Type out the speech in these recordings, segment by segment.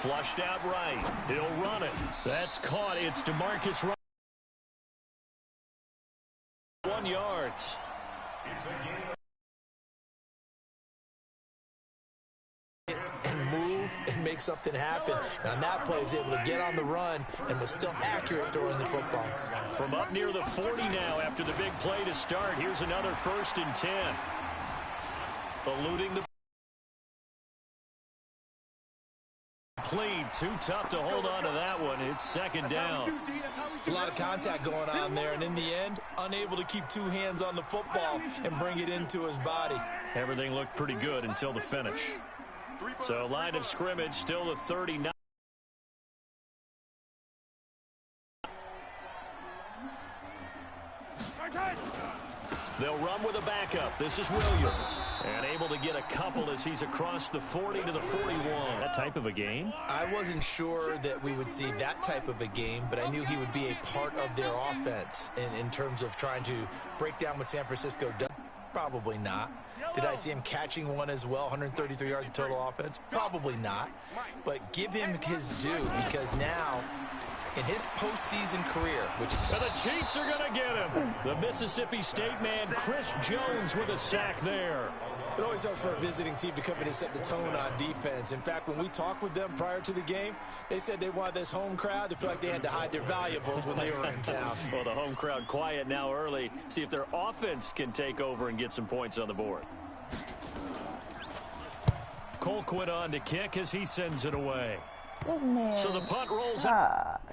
Flushed out right. He'll run it. That's caught. It's DeMarcus Russell. 1 yard. And move and make something happen. And on that play, he was able to get on the run and was still accurate throwing the football. From up near the 40 now after the big play to start. Here's another 1st and 10. Eluding the lead. Too tough to hold on to that one. It's 2nd down. It's a lot of contact going on there, and in the end, unable to keep 2 hands on the football and bring it into his body. Everything looked pretty good until the finish. So line of scrimmage still the 39. They'll run with a backup. This is Williams. And able to get a couple as he's across the 40 to the 41. That type of a game? I wasn't sure that we would see that type of a game, but I knew he would be a part of their offense in terms of trying to break down what San Francisco does. Probably not. Did I see him catching one as well, 133 yards of total offense? Probably not. But give him his due, because now in his postseason career, which and the Chiefs are going to get him. The Mississippi State man, Chris Jones, with a sack there. It always helps for a visiting team to come in and set the tone on defense. In fact, when we talked with them prior to the game, they said they wanted this home crowd to feel like they had to hide their valuables when they were in town. Well, the home crowd quiet now early. See if their offense can take over and get some points on the board. Colquitt on to kick as he sends it away. So the punt rolls up.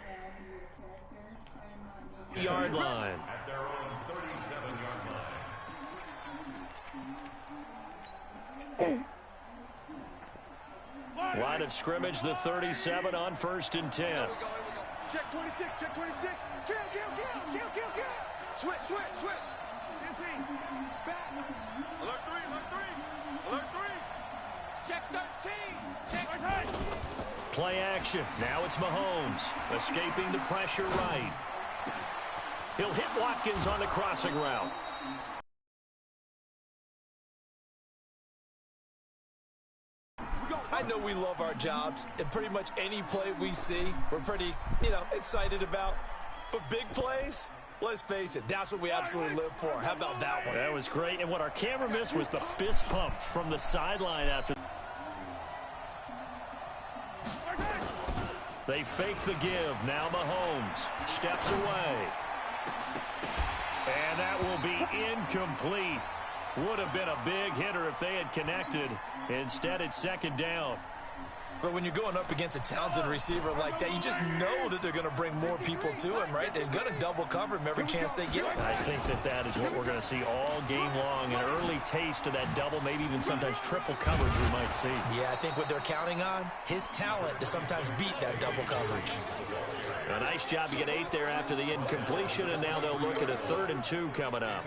Yard line. At their own 37-yard line. Line of scrimmage, the 37 on 1st and 10. Here we go. Check 26, check 26. Kill. Switch. Back. Alert 3. Check 13. Check. Play action. Now it's Mahomes. Escaping the pressure right. He'll hit Watkins on the crossing route. I know we love our jobs, and pretty much any play we see, we're pretty, excited about. But big plays, let's face it, that's what we absolutely live for. How about that one? That was great, and what our camera missed was the fist pump from the sideline after. They fake the give. Now Mahomes steps away. And that will be incomplete. Would have been a big hitter if they had connected. Instead, it's 2nd down. But when you're going up against a talented receiver like that, you just know that they're going to bring more people to him, right? They're going to double cover him every chance they get. I think that is what we're going to see all game long. An early taste of that double, maybe even sometimes triple coverage we might see. Yeah, I think what they're counting on, his talent to sometimes beat that double coverage. A nice job to get 8 there after the incompletion, and now they'll look at a 3rd and 2 coming up.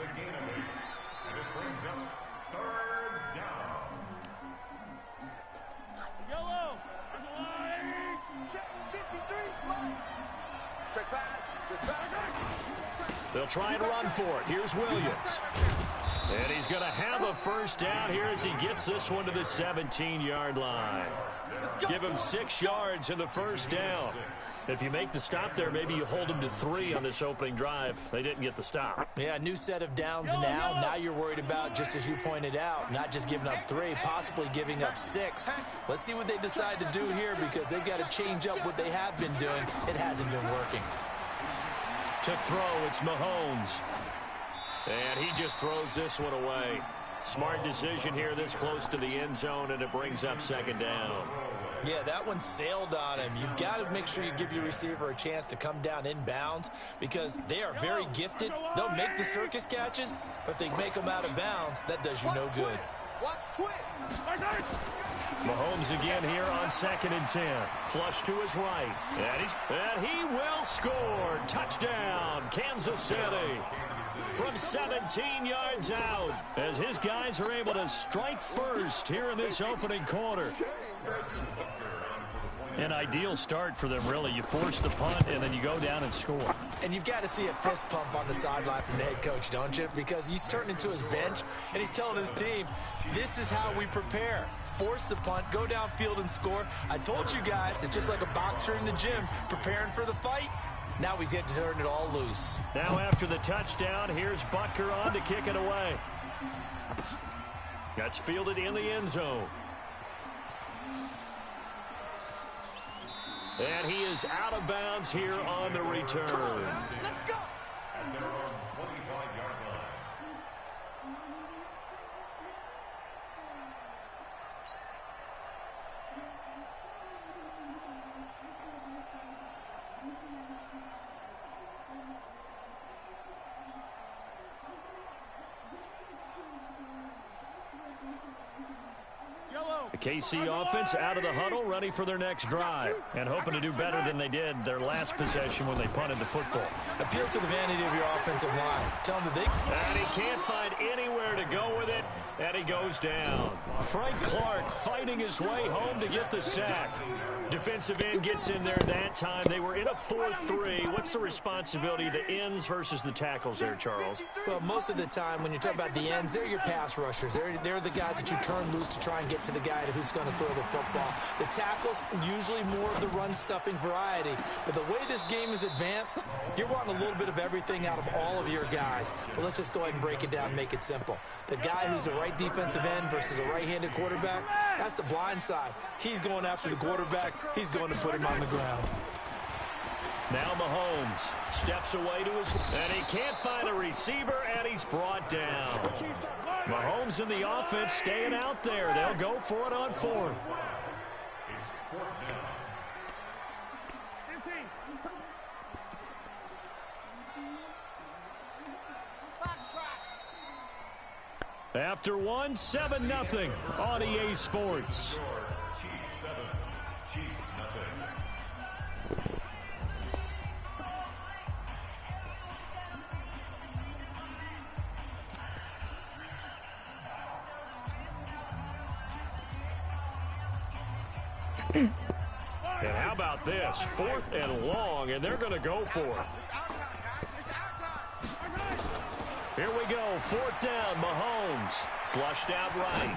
They'll try and run for it. Here's Williams. And he's going to have a 1st down here as he gets this one to the 17-yard line. Give him 6 yards in the 1st down. If you make the stop there, maybe you hold them to 3 on this opening drive. They didn't get the stop. Yeah, new set of downs now. Now you're worried about, just as you pointed out, not just giving up 3, possibly giving up 6. Let's see what they decide to do here, because they've got to change up what they have been doing. It hasn't been working. To throw, it's Mahomes. And he just throws this one away. Smart decision here this close to the end zone, and it brings up 2nd down. Yeah, that one sailed on him. You've got to make sure you give your receiver a chance to come down inbounds, because they are very gifted. They'll make the circus catches, but if they make them out of bounds, that does you no good. Watch twist. Mahomes again here on 2nd and 10. Flush to his right. And he will score. Touchdown, Kansas City. from 17 yards out as his guys are able to strike first here in this opening quarter. An ideal start for them, really. You force the punt, and then you go down and score. And you've got to see a fist pump on the sideline from the head coach, don't you? Because he's turning to his bench, and he's telling his team, this is how we prepare. Force the punt, go downfield and score. I told you guys, it's just like a boxer in the gym preparing for the fight. Now we get to turn it all loose. Now after the touchdown, here's Butker on to kick it away. That's fielded in the end zone. And he is out of bounds here on the return. Let's go. At their own 25-yard line. The KC offense out of the huddle, ready for their next drive, and hoping to do better than they did their last possession when they punted the football. Appeal to the vanity of your offensive line. Tell them that they... And he can't find anywhere to go with it, and he goes down. Frank Clark fighting his way home to get the sack. Defensive end gets in there that time. They were in a 4-3. What's the responsibility of the ends versus the tackles there, Charles? Well, most of the time when you talk about the ends, they're your pass rushers. They're the guys that you turn loose to try and get to the guy who's going to throw the football. The tackles, usually more of the run-stuffing variety. But the way this game is advanced, you're wanting a little bit of everything out of all of your guys. But let's just go ahead and break it down and make it simple. The guy who's the right defensive end versus a right-handed quarterback, that's the blind side. He's going after the quarterback. He's going to put him on the ground. Now Mahomes steps away to his... And he can't find a receiver, and he's brought down. Mahomes and the offense staying out there. They'll go for it on fourth. It's fourth down. 15. After one, 7-0 on EA Sports. Chiefs 7, Chiefs nothing. And how about this? 4th and long, and they're going to go for it. It's our time, guys. It's our time. Here we go, 4th down, Mahomes. Flushed out right.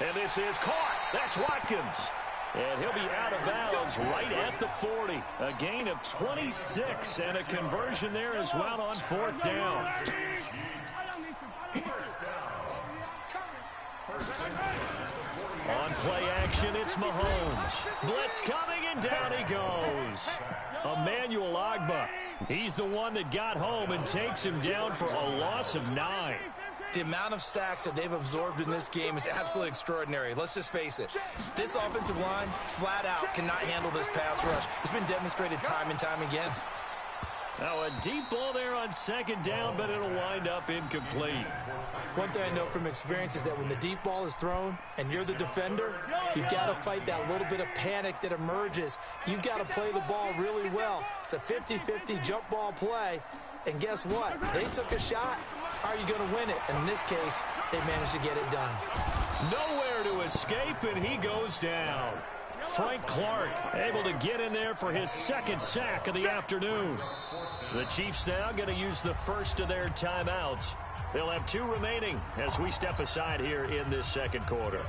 And this is caught. That's Watkins. And he'll be out of bounds right at the 40. A gain of 26 and a conversion there as well on 4th down. On play action, it's Mahomes. Blitz coming, and down he goes. Emmanuel Ogbah. He's the one that got home and takes him down for a loss of 9. The amount of sacks that they've absorbed in this game is absolutely extraordinary. Let's just face it. This offensive line, flat out, cannot handle this pass rush. It's been demonstrated time and time again. Now a deep ball there on 2nd down, but it'll wind up incomplete. One thing I know from experience is that when the deep ball is thrown and you're the defender, you've got to fight that little bit of panic that emerges. You've got to play the ball really well. It's a 50-50 jump ball play. And guess what? They took a shot. How are you going to win it? And in this case, they managed to get it done. Nowhere to escape, and he goes down. Frank Clark able to get in there for his 2nd sack of the afternoon. The Chiefs now going to use the first of their timeouts. They'll have 2 remaining as we step aside here in this 2nd quarter.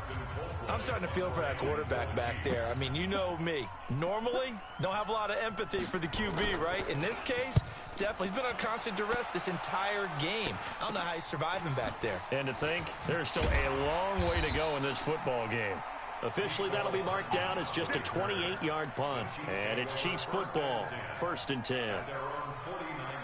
I'm starting to feel for that quarterback back there. I mean, you know me. Normally, don't have a lot of empathy for the QB, right? In this case, definitely. He's been on constant duress this entire game. I don't know how he's surviving back there. And to think, there's still a long way to go in this football game. Officially, that'll be marked down as just a 28-yard punt. And it's Chiefs football, 1st and 10. Their own 49-yard.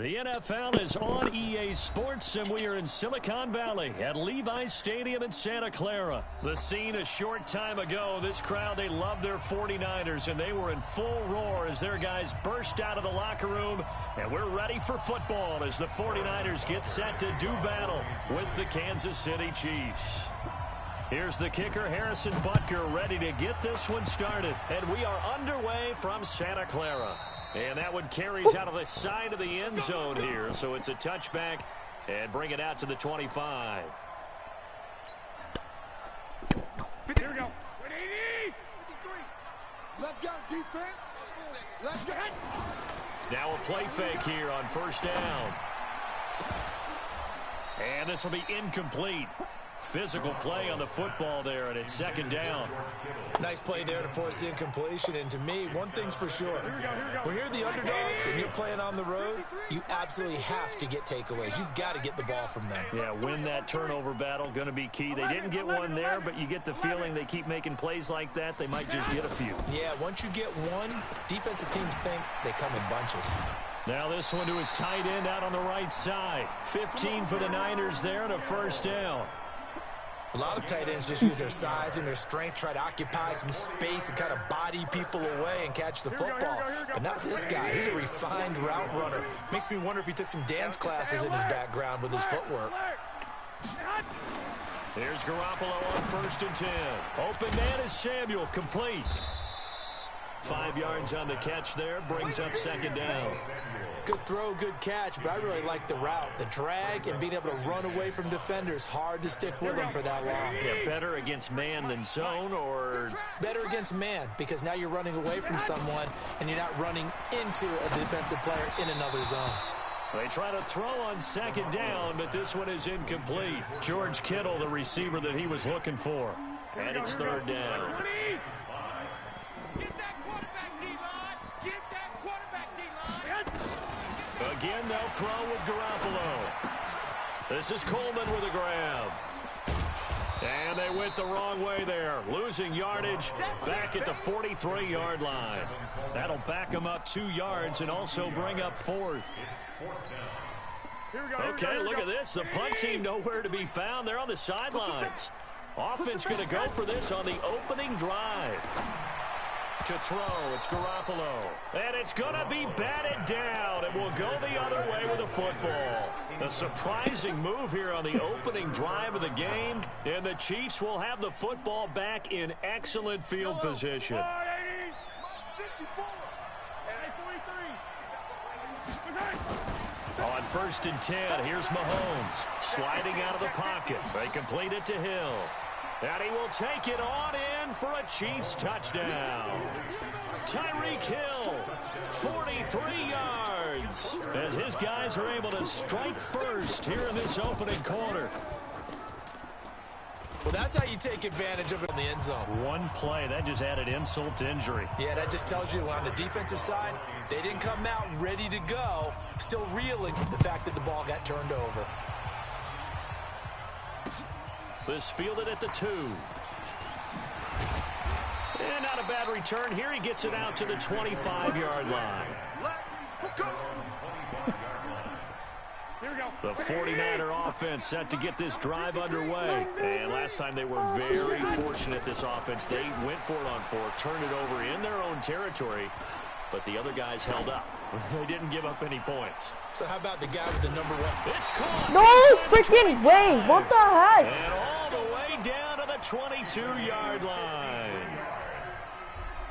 The NFL is on EA Sports, and we are in Silicon Valley at Levi's Stadium in Santa Clara. The scene a short time ago. This crowd, they love their 49ers, and they were in full roar as their guys burst out of the locker room. And we're ready for football as the 49ers get set to do battle with the Kansas City Chiefs. Here's the kicker, Harrison Butker, ready to get this one started. And we are underway from Santa Clara. And that one carries out of the side of the end zone here. So it's a touchback and bring it out to the 25. Here we go. Let's go, defense. Let's go. Now a play fake here on first down. And this will be incomplete. Physical play on the football there, and it's second down. Nice play there to force the incompletion. And to me, one thing's for sure. When you're the underdogs and you're playing on the road, you absolutely have to get takeaways. You've got to get the ball from them. Yeah, win that turnover battle, going to be key. They didn't get one there, but you get the feeling they keep making plays like that. They might just get a few. Yeah, once you get one, defensive teams think they come in bunches. Now this one to his tight end out on the right side. 15 for the Niners there and a first down. A lot of tight ends just use their size and their strength, try to occupy some space and kind of body people away and catch the football. But not this guy. He's a refined route runner. Makes me wonder if he took some dance classes in his background with his footwork. Here's Garoppolo on first and 10. Open man is Samuel, complete. 5 yards on the catch there, brings up second down. Good throw, good catch, but I really like the route. The drag and being able to run away from defenders. Hard to stick with them for that long. Yeah, better against man than zone, or better against man, because now you're running away from someone and you're not running into a defensive player in another zone. They try to throw on second down, but this one is incomplete. George Kittle, the receiver that he was looking for. And it's third down. Again, they'll throw with Garoppolo. This is Coleman with a grab. And they went the wrong way there. Losing yardage back at the 43-yard line. That'll back them up 2 yards and also bring up fourth. Okay, look at this. The punt team nowhere to be found. They're on the sidelines. Offense going to go for this on the opening drive. To throw, it's Garoppolo. And it's going to be batted down, and will go the other way with the football. A surprising move here on the opening drive of the game, and the Chiefs will have the football back in excellent field position. On first and 10, here's Mahomes. Sliding out of the pocket. They complete it to Hill. And he will take it on in for a Chiefs touchdown. Tyreek Hill, 43 yards, as his guys are able to strike first here in this opening quarter. Well, that's how you take advantage of it in the end zone. One play, that just added insult to injury. Yeah, that just tells you on the defensive side, they didn't come out ready to go, still reeling from the fact that the ball got turned over. This fielded at the 2. And not a bad return here. He gets it out to the 25-yard line. The 49er offense set to get this drive underway. And last time they were very fortunate, this offense. They went for it on 4, turned it over in their own territory, but the other guys held up. They didn't give up any points. So how about the guy with the number 1? It's caught. No freaking way. What the heck? And all the way down to the 22-yard line.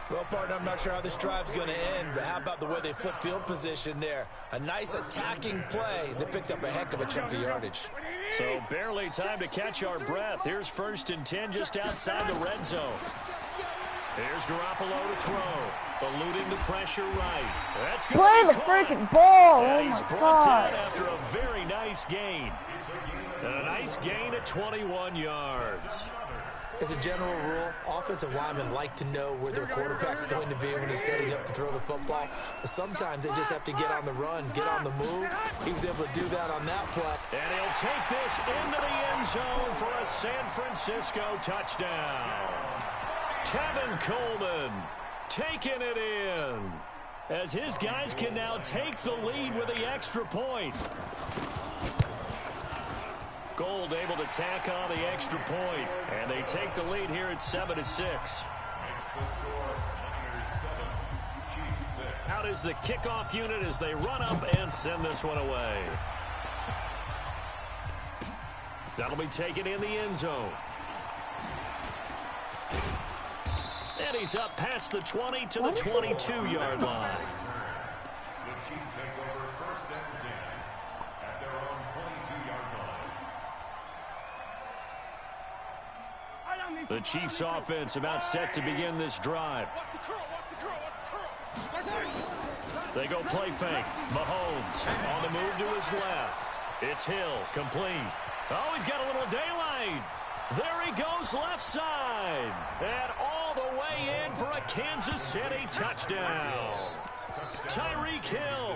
Well, partner, I'm not sure how this drive's going to end, but how about the way they flip field position there? A nice attacking play that picked up a heck of a chunk of yardage. So barely time to catch our breath. Here's first and 10 just outside the red zone. Here's Garoppolo to throw. Eluding the pressure right. That's good. Play the freaking ball. And Oh he's my brought God. down after a very nice gain. And a nice gain at 21 yards. As a general rule, offensive linemen like to know where their quarterback's going to be when he's setting up to throw the football. But sometimes they just have to get on the run, get on the move. He was able to do that on that play. And he'll take this into the end zone for a San Francisco touchdown. Tevin Coleman taking it in. as his guys can now take the lead with the extra point. Gold able to tack on the extra point, and they take the lead here at 7-6. Out is the kickoff unit as they run up and send this one away. That'll be taken in the end zone. And he's up past the 20 to the 22-yard line. The Chiefs take over first and 10 at their own 22-yard line. The Chiefs offense about set to begin this drive. They go play fake. Mahomes on the move to his left. It's Hill, complete. Oh, he's got a little daylight. There he goes left side. And all the way in for a Kansas City touchdown. Tyreek Hill,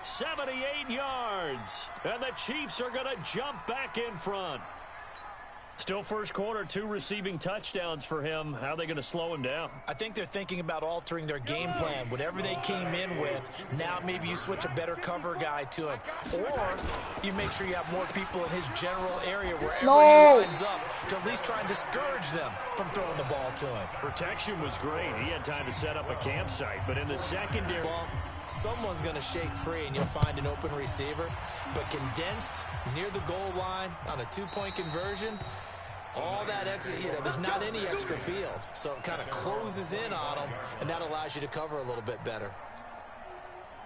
78 yards. And the Chiefs are going to jump back in front. Still first quarter, 2 receiving touchdowns for him. How are they going to slow him down? I think they're thinking about altering their game plan. Whatever they came in with, now maybe you switch a better cover guy to him. Or you make sure you have more people in his general area wherever he lines up to at least try and discourage them from throwing the ball to him. Protection was great. He had time to set up a campsite. But in the secondary... Well, someone's going to shake free and you'll find an open receiver. But condensed near the goal line on a 2-point conversion... all that extra, there's not any extra field. So it kind of closes in on them, and that allows you to cover a little bit better.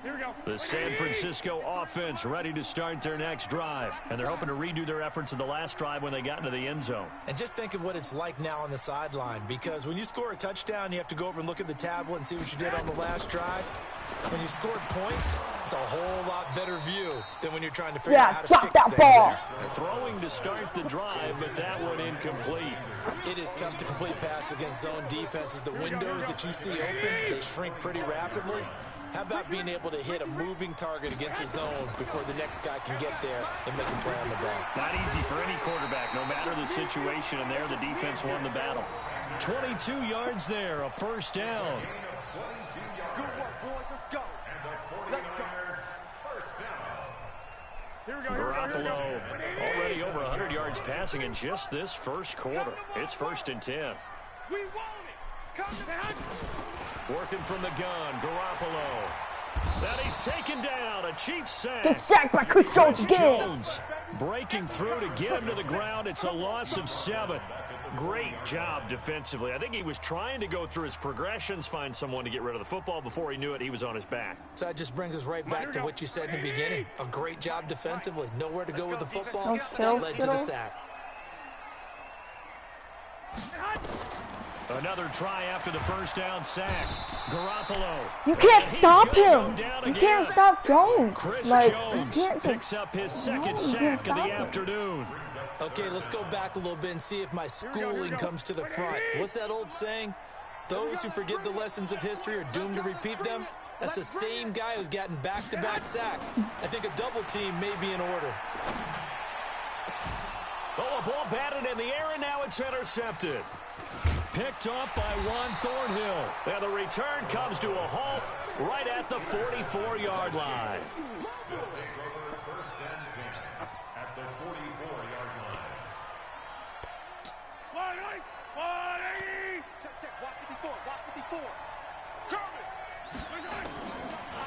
Here we go. The San Francisco offense ready to start their next drive. And they're hoping to redo their efforts in the last drive when they got into the end zone. And just think of what it's like now on the sideline. Because when you score a touchdown, you have to go over and look at the tablet and see what you did on the last drive. When you scored points, it's a whole lot better view than when you're trying to figure out how to fix things there. They're throwing to start the drive, but that one incomplete. It is tough to complete passes against zone defenses. The windows that you see open, they shrink pretty rapidly. How about being able to hit a moving target against a zone before the next guy can get there and make a play on the ball? Not easy for any quarterback, no matter the situation, and there the defense won the battle. 22 yards there, a first down. Good work, boys. Let's go. Let's go. First down. Here we go. Garoppolo already over 100 yards passing in just this first quarter. It's 1st and 10. We want it. Come down. Working from the gun, Garoppolo. That he's taken down, a Chiefs sack. Get sacked by Chris Jones again. Jones breaking through to get him to the ground. It's a loss of 7. Great job defensively. I think he was trying to go through his progressions, find someone to get rid of the football. Before he knew it, he was on his back. So that just brings us right back to what you said in the beginning. A great job defensively. Nowhere to go with the football. That led to the sack. Another try after the first down sack. Garoppolo. You can't stop him. You can't stop Jones. Chris like, Jones you can't picks up his second sack of the afternoon. Okay, let's go back a little bit and see if my schooling comes to the front. What's that old saying? Those who forget the lessons of history are doomed to repeat them. That's the same guy who's gotten back-to-back sacks. I think a double team may be in order. Oh, a ball batted in the air, and now it's intercepted. Picked up by Juan Thornhill. And the return comes to a halt right at the 44-yard line. First and 10 at the 44-yard line. 180. Check. Watch 54. Watch 54. Coming.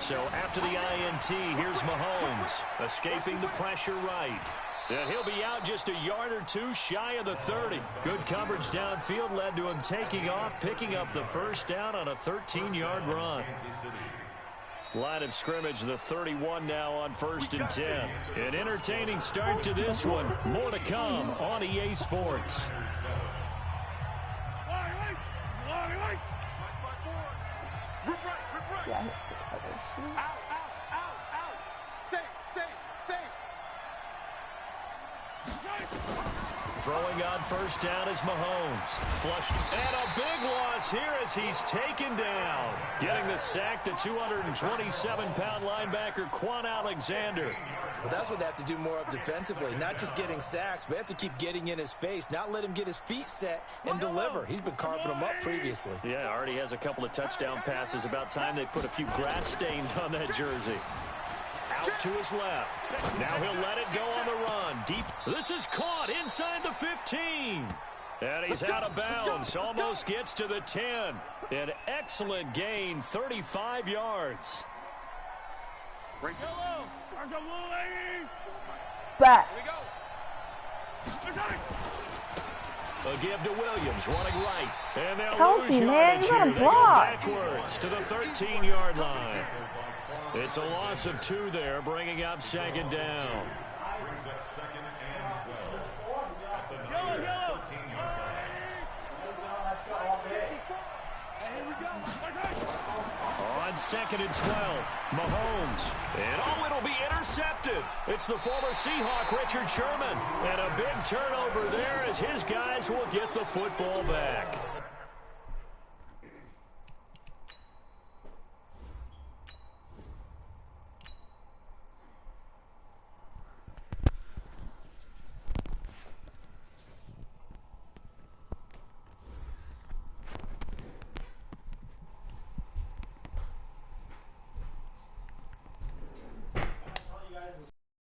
So after the INT, here's Mahomes escaping the pressure right. And he'll be out just a yard or two shy of the 30. Good coverage downfield led to him taking off, picking up the first down on a 13-yard run. Line of scrimmage, the 31 now on 1st and 10. An entertaining start to this one. More to come on EA Sports. Yeah. Out. Safe. Throwing on first down is Mahomes. Flushed. And a big loss here as he's taken down. Getting the sack, the 227-pound linebacker, Quan Alexander. Well, that's what they have to do more of defensively, not just getting sacks, but they have to keep getting in his face, not let him get his feet set and deliver. He's been carving them up previously. Yeah, already has a couple of touchdown passes. About time they put a few grass stains on that jersey. Out to his left. Now he'll let it go on the run. Deep. This is caught inside the 15. And he's out of bounds. Almost gets to the 10. An excellent gain, 35 yards. Back. A give to Williams, running right. And they'll Kelsey, lose man, yardage you gotta here. They go block. backwards to the 13-yard line. It's a loss of 2 there, bringing up second down. Brings up second and 12. At the Niners' 13-yard line. On second and 12, Mahomes. And it'll be intercepted. It's the former Seahawk, Richard Sherman. And a big turnover there as his guys will get the football back.